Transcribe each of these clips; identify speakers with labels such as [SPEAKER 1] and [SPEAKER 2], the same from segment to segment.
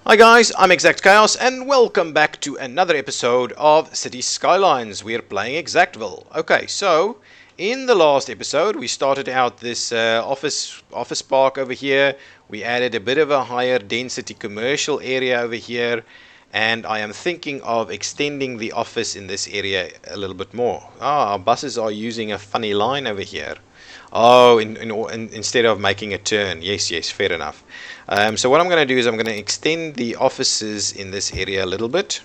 [SPEAKER 1] Hi guys, I'm ExactChaos and welcome back to another episode of Cities Skylines. We're playing Exactville. Okay, so in the last episode we started out this office park over here. We added a bit of a higher density commercial area over here, and I am thinking of extending the office in this area a little bit more. Our buses are using a funny line over here. Oh, instead of making a turn. Yes, fair enough. So what I'm going to do is I'm going to extend the offices in this area a little bit.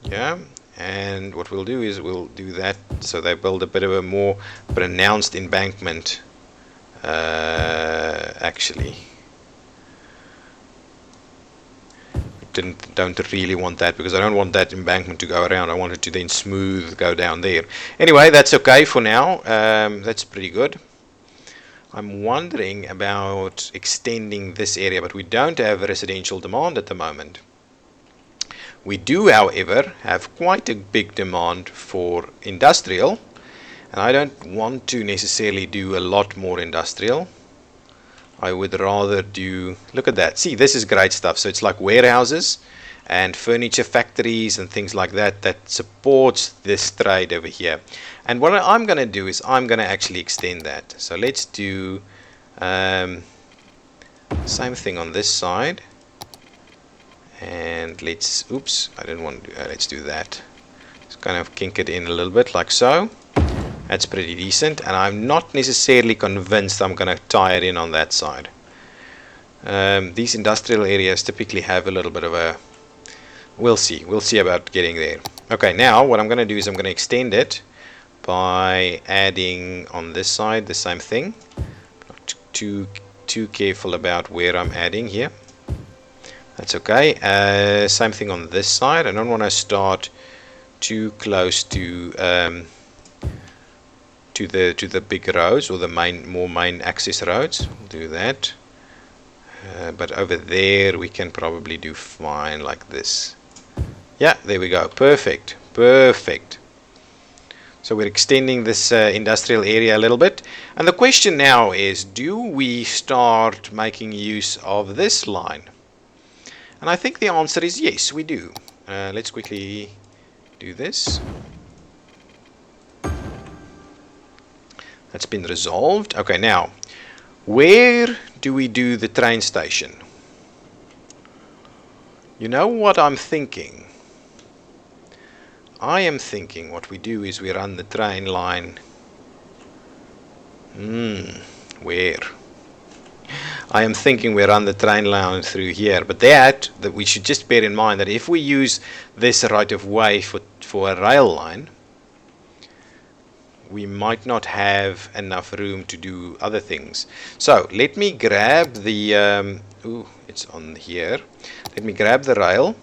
[SPEAKER 1] Yeah, and what we'll do is we'll do that so they build a bit of a more pronounced embankment. Actually, don't really want that because I don't want that embankment to go around. I want it to then smooth go down there. Anyway, that's okay for now. That's pretty good. I'm wondering about extending this area, but we don't have residential demand at the moment. We do, however, have quite a big demand for industrial, and I don't want to necessarily do a lot more industrial. I would rather do, look at that, see, this is great stuff. So it's like warehouses and furniture factories and things like that that supports this trade over here. And what I'm going to do is I'm going to actually extend that. So let's do same thing on this side, and let's, oops, I didn't want to do, let's do that. Just kind of kink it in a little bit like so. That's pretty decent, and I'm not necessarily convinced I'm going to tie it in on that side. These industrial areas typically have a little bit of a, we'll see about getting there. Okay, now what I'm going to do is I'm going to extend it by adding on this side the same thing. Not too careful about where I'm adding here. That's okay. Same thing on this side. I don't want to start too close to the big roads or the main access roads. We'll do that. But over there we can probably do fine like this. Yeah, there we go. Perfect. So we're extending this industrial area a little bit. And the question now is, do we start making use of this line? And I think the answer is yes, we do. Let's quickly do this. That's been resolved. Okay, now, where do we do the train station? You know what I'm thinking? I am thinking what we do is we run the train line. Where? I am thinking we run the train line through here, but that we should just bear in mind that if we use this right of way for a rail line, we might not have enough room to do other things. So let me grab the it's on here. Let me grab the rail.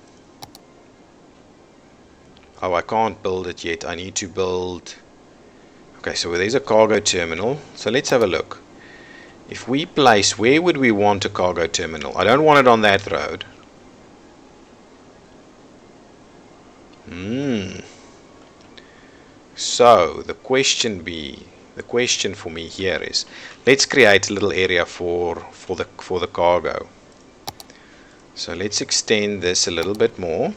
[SPEAKER 1] Oh, I can't build it yet. I need to build. Okay, so there's a cargo terminal. So let's have a look. If we place, where would we want a cargo terminal? I don't want it on that road. So the question for me here is, let's create a little area for the cargo. So let's extend this a little bit more.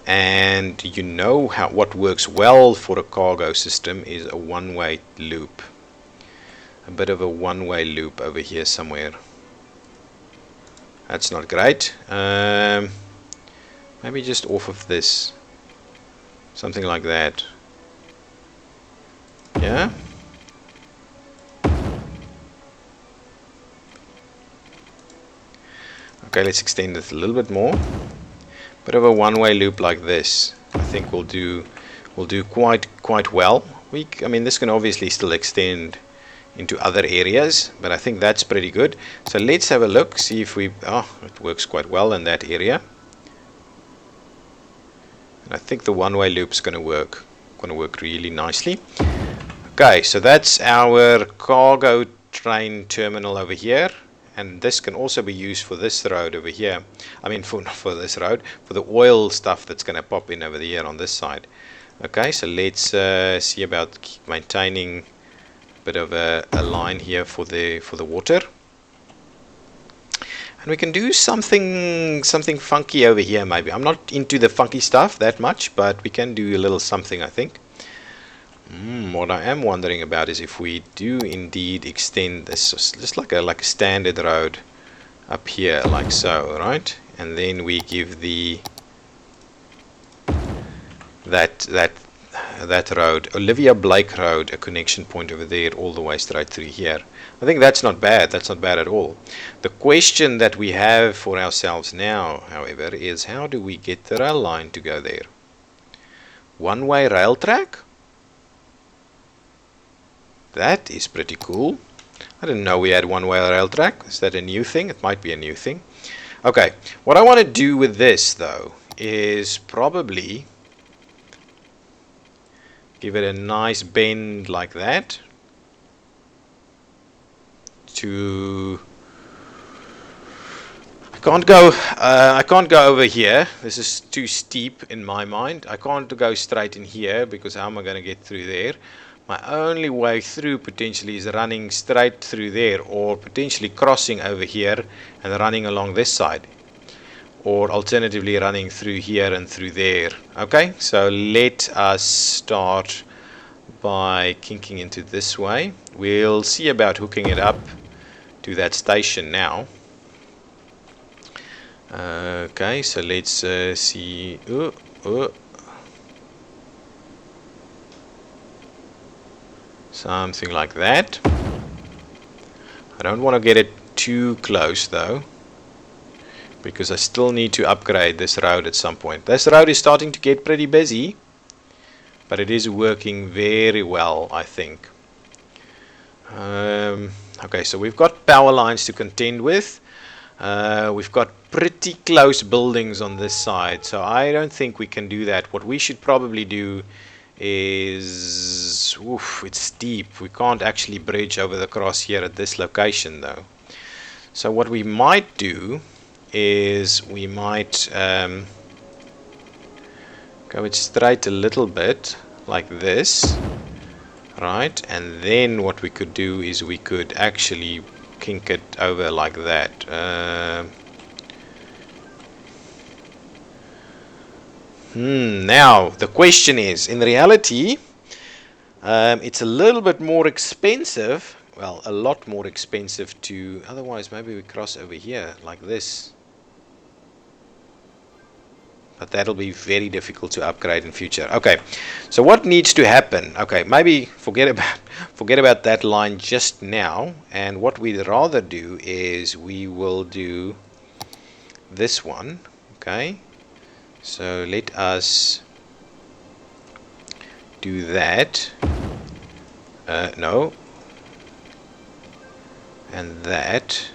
[SPEAKER 1] And you know what works well for a cargo system is a one-way loop. A bit of a one-way loop over here somewhere. That's not great. Maybe just off of this. Something like that. Yeah? Okay, let's extend it a little bit more. Bit of a one-way loop like this. I think we'll do quite well. I mean, this can obviously still extend into other areas, but I think that's pretty good. So let's have a look, see if it works quite well in that area. And I think the one-way loop is going to work really nicely. Okay, so that's our cargo train terminal over here. And this can also be used for this road over here. I mean, not for this road, for the oil stuff that's going to pop in over here on this side. Okay, so let's see about maintaining bit of a line here for the water. And we can do something funky over here maybe. I'm not into the funky stuff that much, but we can do a little something, I think. What I am wondering about is if we do indeed extend this just like a standard road up here, like so, right? And then we give that road, Olivia Blake Road, a connection point over there all the way straight through here. I think that's not bad. That's not bad at all. The question that we have for ourselves now, however, is how do we get the rail line to go there? One-way rail track? That is pretty cool. I didn't know we had one-way rail track. Is that a new thing? It might be a new thing. Okay, what I want to do with this, though, is probably give it a nice bend like that. I can't go over here. This is too steep in my mind. I can't go straight in here because how am I going to get through there? My only way through potentially is running straight through there, or potentially crossing over here and running along this side, or alternatively running through here and through there. Okay, so let us start by kinking into this way. We'll see about hooking it up to that station now. Okay, so let's see. Something like that. I don't want to get it too close though, because I still need to upgrade this road at some point. This road is starting to get pretty busy, but it is working very well, I think. Okay, so we've got power lines to contend with. We've got pretty close buildings on this side, so I don't think we can do that. What we should probably do is, it's steep. We can't actually bridge over the cross here at this location though. So what we might do is we might go it straight a little bit like this, right? And then what we could do is we could actually kink it over like that. Now the question is, in reality, it's a little bit more expensive. Well, a lot more expensive to. Otherwise, maybe we cross over here like this. But that'll be very difficult to upgrade in future. Okay, so what needs to happen? Okay, maybe forget about that line just now. And what we'd rather do is we will do this one. Okay, so let us do that. No, and that.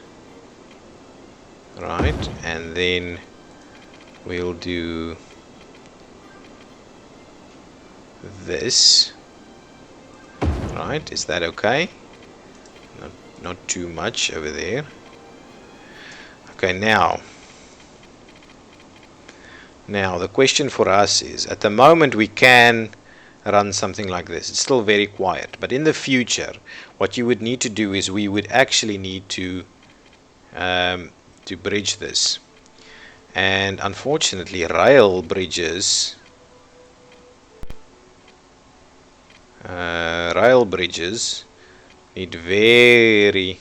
[SPEAKER 1] Right, and then we'll do this. Right, is that okay? Not too much over there. Okay, now the question for us is, at the moment we can run something like this. It's still very quiet, but in the future what you would need to do is we would actually need to bridge this. And unfortunately, rail bridges need very.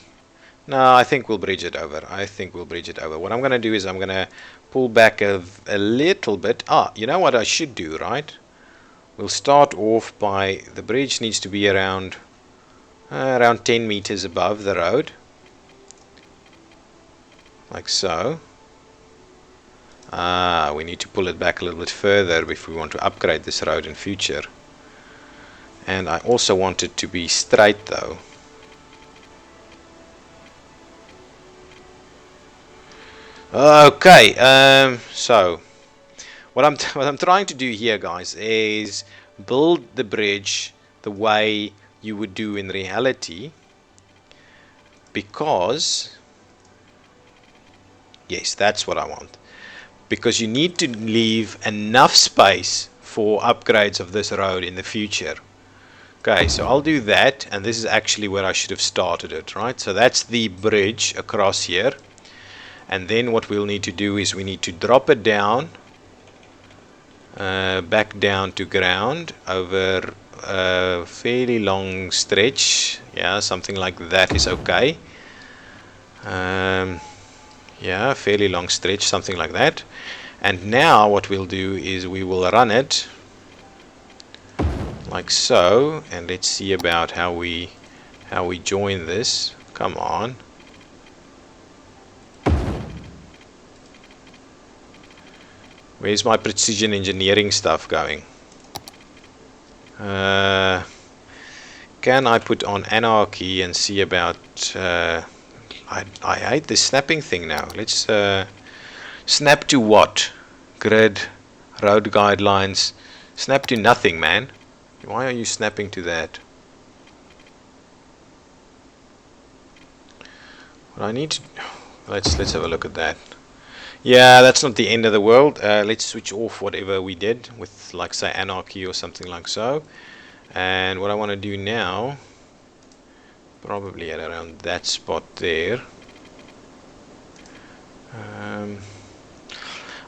[SPEAKER 1] No, I think we'll bridge it over. What I'm going to do is I'm going to pull back a little bit. You know what I should do, right? We'll start off by, the bridge needs to be around 10 meters above the road, like so. We need to pull it back a little bit further if we want to upgrade this road in future. And I also want it to be straight though. Okay, so what I'm trying to do here, guys, is build the bridge the way you would do in reality, because yes, that's what I want. Because you need to leave enough space for upgrades of this road in the future. Okay, so I'll do that, and this is actually where I should have started it, right? So that's the bridge across here, and then what we'll need to do is we need to drop it down, back down to ground over a fairly long stretch. Yeah, something like that is okay. Yeah, fairly long stretch, something like that. And now what we'll do is we will run it like so, and let's see about how we join this. Come on. Where's my precision engineering stuff going? Can I put on anarchy and see about I hate this snapping thing now. Let's snap to what? Grid, road guidelines. Snap to nothing, man. Why are you snapping to that? What I need to... Let's have a look at that. Yeah, that's not the end of the world. Let's switch off whatever we did with, like, say, anarchy or something like so. And what I want to do now, probably at around that spot there.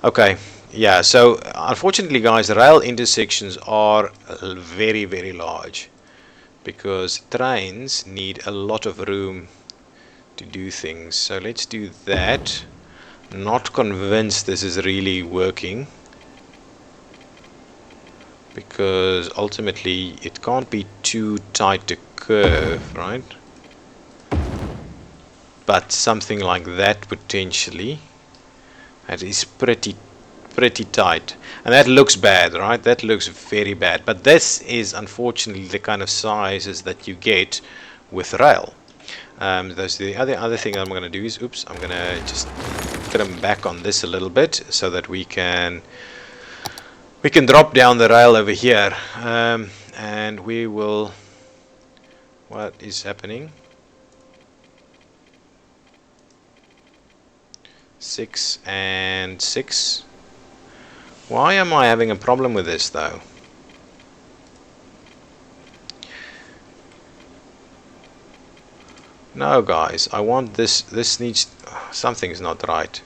[SPEAKER 1] Okay, yeah, so unfortunately, guys, rail intersections are very, very large because trains need a lot of room to do things. So let's do that. Not convinced this is really working, because ultimately it can't be too tight to curve, right? But something like that potentially. That is pretty tight, and that looks bad, right? That looks very bad. But this is unfortunately the kind of sizes that you get with rail. There's the other thing I'm going to do is, oops, I'm going to just trim back on this a little bit so that we can drop down the rail over here, and we will... What is happening? 6 and 6. Why am I having a problem with this though? No, guys, I want this. This needs... Something's not right.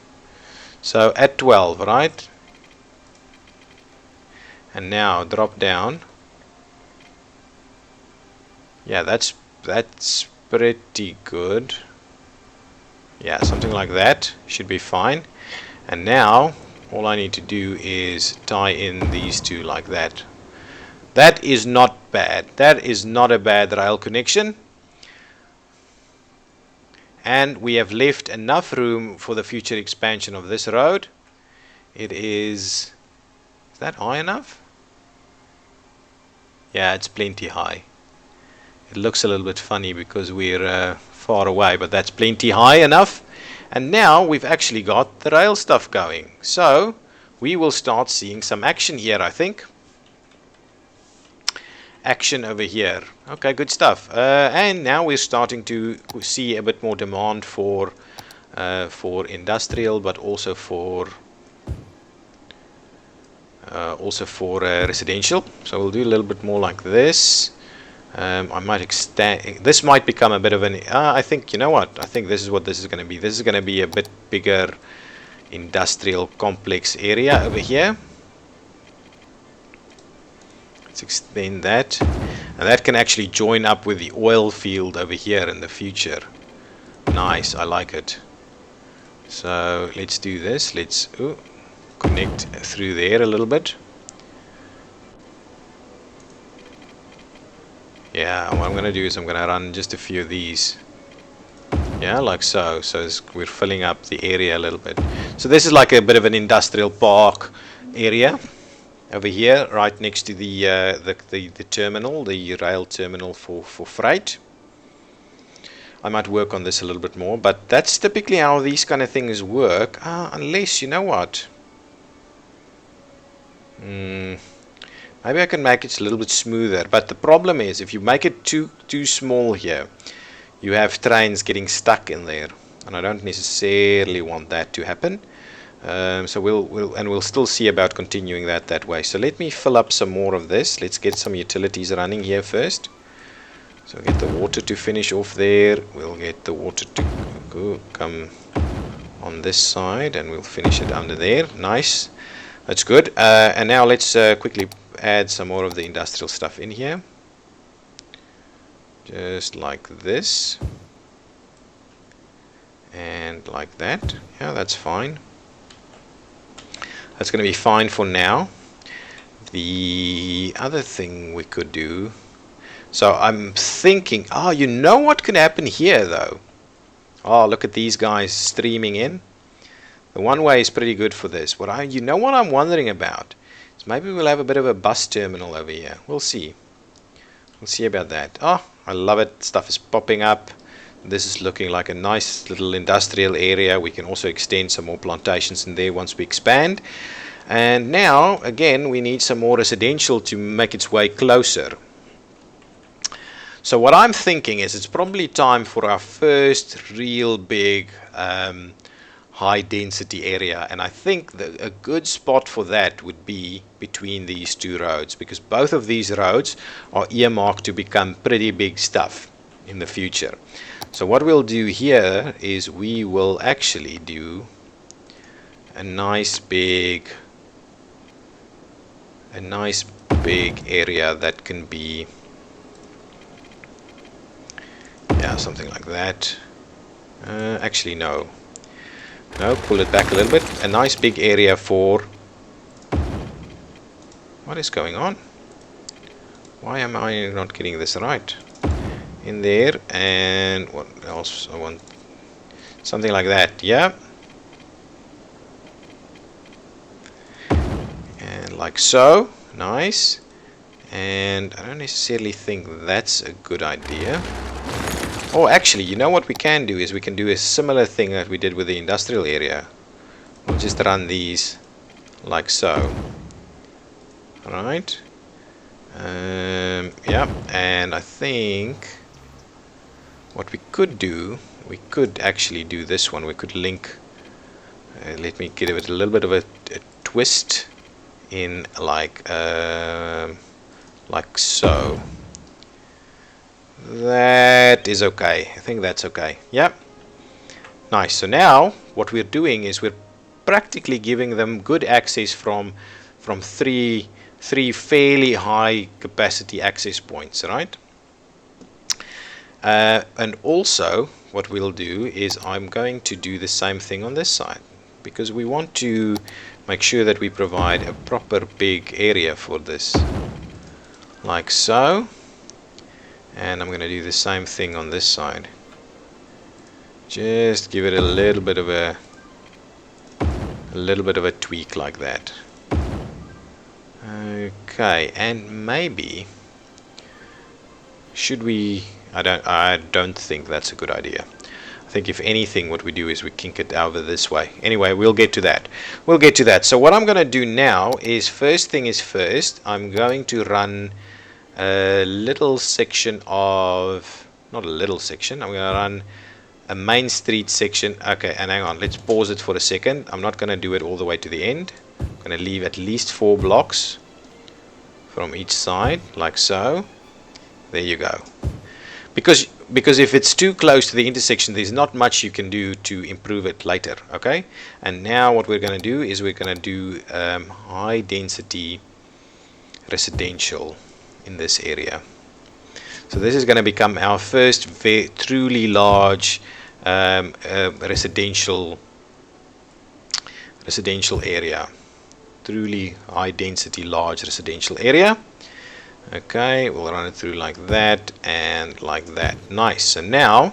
[SPEAKER 1] So at 12, right? And now drop down. Yeah, that's pretty good. Yeah, something like that should be fine. And now all I need to do is tie in these two like that. That is not bad. That is not a bad rail connection. And we have left enough room for the future expansion of this road. It is that high enough? Yeah, it's plenty high. It looks a little bit funny because we're far away, but that's plenty high enough. And now we've actually got the rail stuff going. So we will start seeing some action here, I think. Action over here. Okay, good stuff. And now we're starting to see a bit more demand for industrial, but also for residential. So we'll do a little bit more like this. I might extend. This might become a bit of an... I think, you know what? I think this is what this is going to be. This is going to be a bit bigger industrial complex area over here. Let's extend that. And that can actually join up with the oil field over here in the future. Nice, I like it. So let's do this. Let's connect through there a little bit. Yeah, what I'm going to do is I'm going to run just a few of these. Yeah, like so. So we're filling up the area a little bit. So this is like a bit of an industrial park area over here, right next to the terminal, the rail terminal for freight. I might work on this a little bit more, but that's typically how these kind of things work. Unless, you know what? Maybe I can make it a little bit smoother, but the problem is if you make it too small here, you have trains getting stuck in there, and I don't necessarily want that to happen. So we'll still see about continuing that way. So let me fill up some more of this. Let's get some utilities running here first. So get the water to finish off there. We'll get the water to come on this side, and we'll finish it under there. Nice. That's good. And now let's quickly add some more of the industrial stuff in here. Just like this. And like that. Yeah, that's fine. That's going to be fine for now. The other thing we could do, so I'm thinking, you know what could happen here though? Look at these guys streaming in. The one way is pretty good for this. You know what I'm wondering about is maybe we'll have a bit of a bus terminal over here. We'll see. We'll see about that. I love it. Stuff is popping up. This is looking like a nice little industrial area. We can also extend some more plantations in there once we expand. And now, again, we need some more residential to make its way closer. So what I'm thinking is it's probably time for our first real big high density area. And I think a good spot for that would be between these two roads, because both of these roads are earmarked to become pretty big stuff in the future. So what we'll do here is we will actually do a nice big area that can be, yeah, something like that. Actually no, pull it back a little bit. A nice big area for, what is going on? Why am I not getting this right? In there, and what else? I want something like that. Yeah, and like so. Nice. And I don't necessarily think that's a good idea. Actually, you know what we can do is we can do a similar thing that we did with the industrial area. We'll just run these like so. Alright. Yeah, and I think what we could do, we could actually do this one. We could link, let me give it a little bit of a twist in like so. That is okay. I think that's okay. Yep. Nice. So now what we're doing is we're practically giving them good access from three fairly high capacity access points, right? And also what we'll do is I'm going to do the same thing on this side, because we want to make sure that we provide a proper big area for this, like so. And I'm going to do the same thing on this side. Just give it a little bit of a tweak like that. Okay, and maybe should we? I don't think that's a good idea. I think if anything, what we do is we kink it over this way. Anyway, we'll get to that. So what I'm going to do now is, first thing is first, I'm going to run a little section of, not a little section, I'm going to run a main street section. Okay, and hang on, let's pause it for a second. I'm not going to do it all the way to the end. I'm going to leave at least 4 blocks from each side, like so. There you go. Because if it's too close to the intersection, there's not much you can do to improve it later. Okay, and now what we're going to do is we're going to do high density residential in this area. So this is going to become our first truly large residential area, truly high density large residential area. Okay, we'll run it through like that and like that. Nice. So now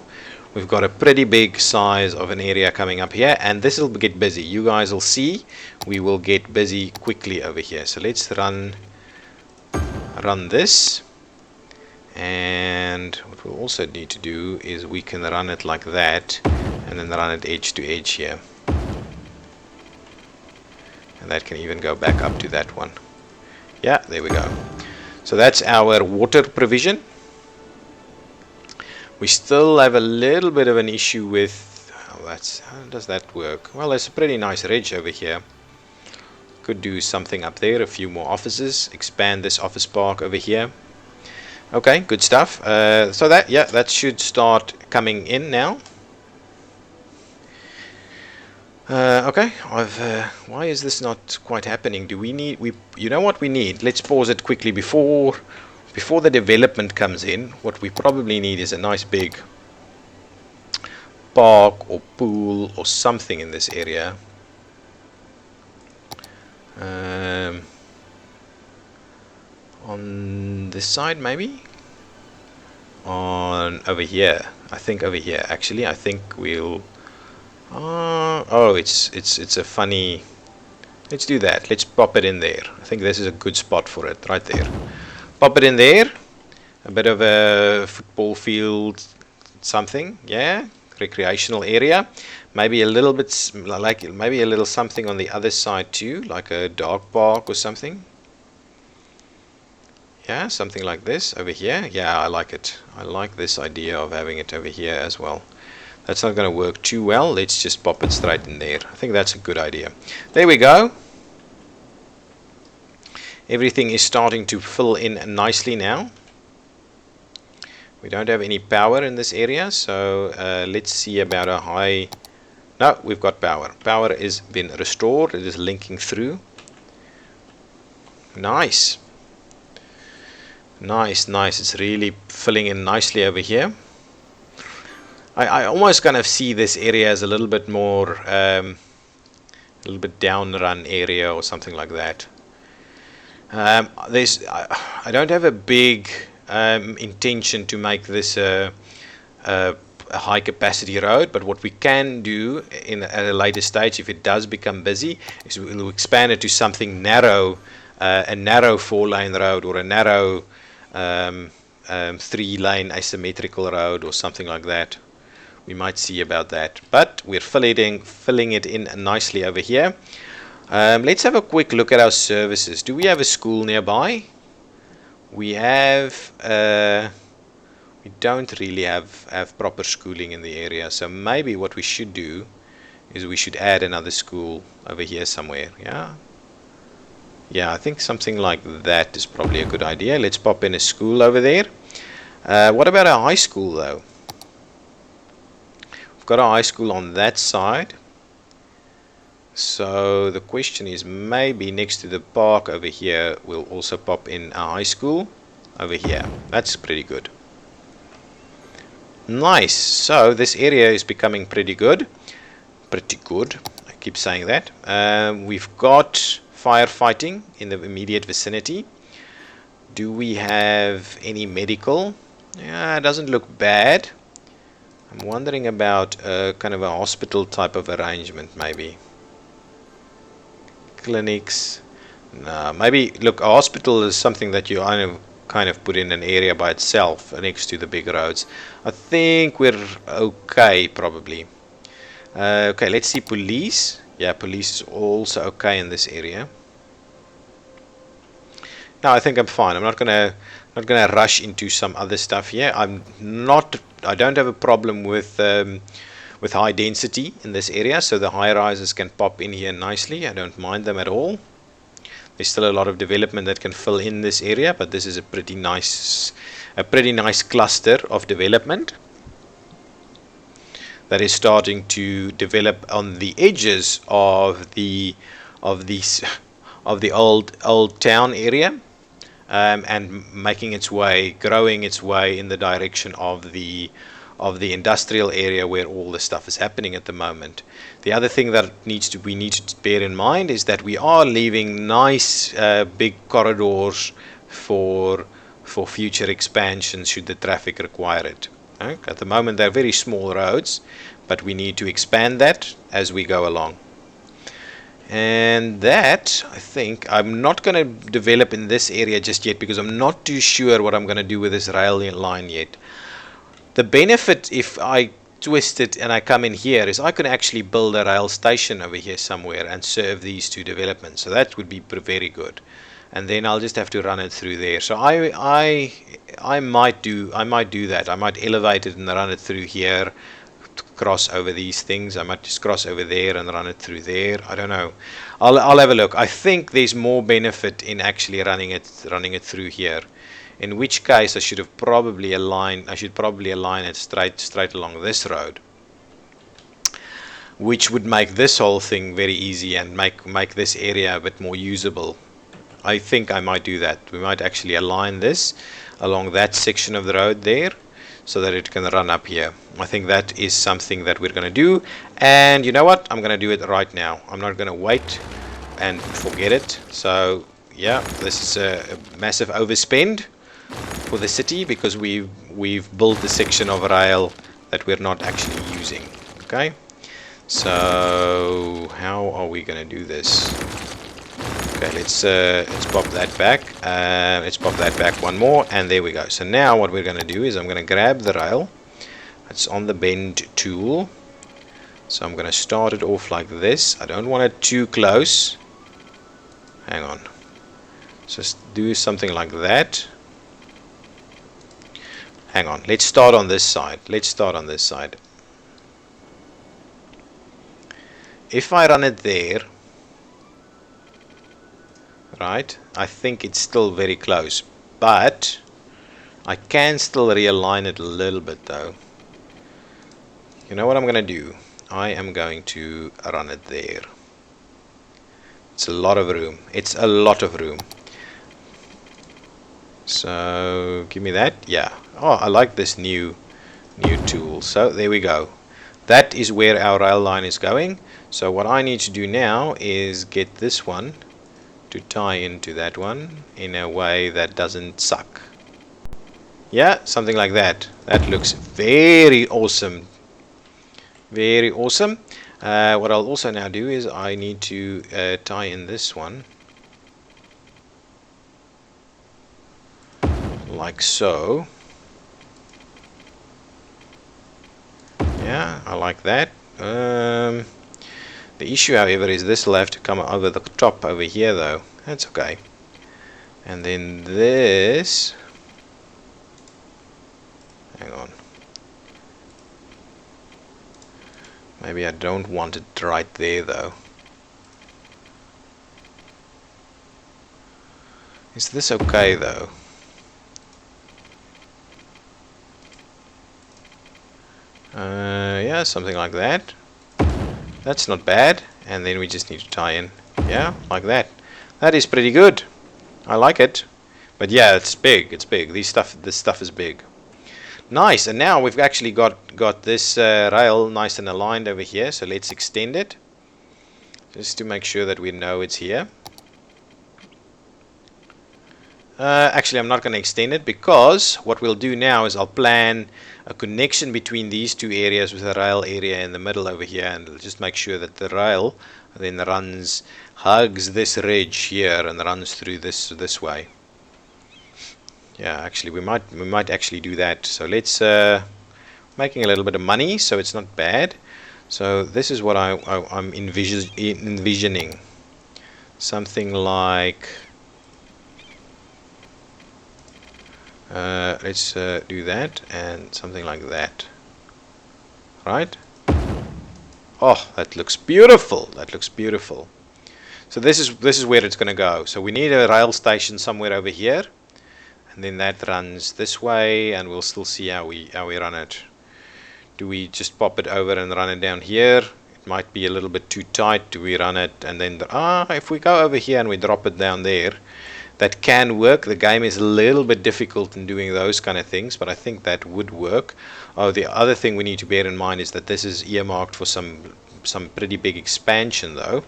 [SPEAKER 1] we've got a pretty big size of an area coming up here, and this will get busy. You guys will see we will get busy quickly over here. So let's run this, and what we'll also need to do is we can run it like that and then run it edge to edge here, and that can even go back up to that one. Yeah, there we go. So that's our water provision. We still have a little bit of an issue with how does that work? Well, there's a pretty nice ridge over here. Could do something up there, a few more offices, expand this office park over here. Okay, good stuff. So that, yeah, that should start coming in now. Okay, why is this not quite happening? Do we need, you know what we need? Let's pause it quickly before the development comes in. What we probably need is a nice big park or pool or something in this area. Um, on this side, maybe? On over here. I think over here. Actually, I think we'll. Oh, it's a funny. Let's do that. Let's pop it in there. I think this is a good spot for it, right there. Pop it in there. A bit of a football field, something, yeah. Recreational area. Maybe a little bit like maybe a little something on the other side too, like a dog park or something. Yeah, something like this over here. Yeah, I like it. I like this idea of having it over here as well. That's not going to work too well. Let's just pop it straight in there. I think that's a good idea. There we go. Everything is starting to fill in nicely now. We don't have any power in this area, so let's see about a high. No, we've got power. Power is been restored. It is linking through. Nice. Nice, nice. It's really filling in nicely over here. I almost kind of see this area as a little bit more, a little bit down run area or something like that. I don't have a big intention to make this a high capacity road, but what we can do at a later stage, if it does become busy, is we'll expand it to something narrow, a narrow 4-lane road or a narrow 3-lane asymmetrical road or something like that. We might see about that, but we're filling it in nicely over here. Let's have a quick look at our services. Do we have a school nearby? We have. We don't really have proper schooling in the area, so maybe what we should do is we should add another school over here somewhere. Yeah, I think something like that is probably a good idea. Let's pop in a school over there. What about a high school though? We've got a high school on that side. So the question is, maybe next to the park over here we'll also pop in a high school over here. That's pretty good. Nice. So this area is becoming pretty good. Pretty good. I keep saying that. We've got firefighting in the immediate vicinity. Do we have any medical? Yeah, it doesn't look bad. I'm wondering about kind of a hospital type of arrangement maybe. Clinics. No, maybe look, a hospital is something that you kind of put in an area by itself next to the big roads. I think we're okay probably. Okay, let's see police. Yeah, police is also okay in this area. No, I think I'm fine. I'm not gonna rush into some other stuff here. I don't have a problem with high density in this area, so the high rises can pop in here nicely. I don't mind them at all. There's still a lot of development that can fill in this area, but this is a pretty nice cluster of development that is starting to develop on the edges of the old town area, and growing its way in the direction of the industrial area where all the stuff is happening at the moment. The other thing that we need to bear in mind is that we are leaving nice big corridors for future expansion should the traffic require it. At the moment they're very small roads, but we need to expand that as we go along. And that, I think, I'm not going to develop in this area just yet because I'm not too sure what I'm going to do with this rail line yet. The benefit if I twist it and I come in here is I can actually build a rail station over here somewhere and serve these two developments. So that would be very good. And then I'll just have to run it through there. So I might do that. I might elevate it and run it through here, cross over these things. I might just cross over there and run it through there. I don't know. I'll have a look. I think there's more benefit in actually running it through here in which case I should probably align it straight along this road, which would make this whole thing very easy and make this area a bit more usable. I think I might do that. We might actually align this along that section of the road there so that it can run up here. I think that is something that we're going to do, and you know what, I'm going to do it right now. I'm not going to wait and forget it. So yeah, this is a massive overspend for the city because we've built a section of rail that we're not actually using. Okay, so how are we going to do this? Okay, let's pop that back. Let's pop that back one more, and there we go. So now what we're going to do is I'm going to grab the rail. It's on the bend tool. So I'm going to start it off like this. I don't want it too close. Hang on. Just do something like that. Hang on. Let's start on this side. If I run it there, right, I think it's still very close, but I can still realign it a little bit though. You know what I'm going to do? I am going to run it there. It's a lot of room. So give me that. Yeah. Oh, I like this new tool. So there we go. That is where our rail line is going. So what I need to do now is get this one to tie into that one in a way that doesn't suck. Yeah, something like that. That looks very awesome. Very awesome. What I'll also now do is I need to tie in this one like so. Yeah, I like that. The issue, however, is this will have to come over the top over here, though. That's okay. And then this. Hang on. Maybe I don't want it right there, though. Is this okay, though? Yeah, something like that. That's not bad. And then we just need to tie in. Yeah, like that. That is pretty good. I like it. But yeah, it's big. This stuff is big. Nice. And now we've actually got this rail nice and aligned over here. So let's extend it, just to make sure that we know it's here. Actually, I'm not going to extend it, because what we'll do now is I'll plan a connection between these two areas with a rail area in the middle over here, and we'll just make sure that the rail then hugs this ridge here and runs through this way. Yeah, actually we might actually do that. So let's making a little bit of money, so it's not bad. So this is what I'm envisioning. Something like let's do that, and something like that. Right? Oh, that looks beautiful. So this is where it's going to go. So we need a rail station somewhere over here, and then that runs this way, and we'll still see how we run it. Do we just pop it over and run it down here? It might be a little bit too tight. Do we run it and then if we go over here and we drop it down there, that can work. The game is a little bit difficult in doing those kind of things, but I think that would work. Oh, the other thing we need to bear in mind is that this is earmarked for some pretty big expansion though.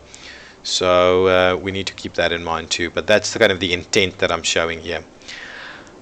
[SPEAKER 1] So we need to keep that in mind too. But that's kind of the intent that I'm showing here.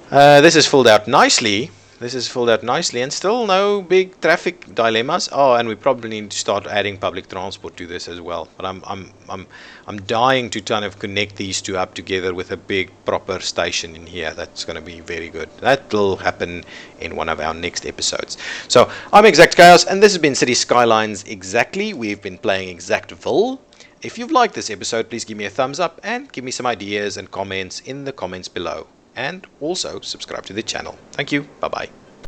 [SPEAKER 1] This is filled out nicely. And still no big traffic dilemmas. Oh, and we probably need to start adding public transport to this as well. But I'm dying to kind of connect these two up together with a big proper station in here. That's going to be very good. That will happen in one of our next episodes. So I'm ExactChaos, and this has been Cities Skylines Exactly. We've been playing Exactville. If you've liked this episode, please give me a thumbs up and give me some ideas and comments in the comments below. And also subscribe to the channel. Thank you. Bye-bye.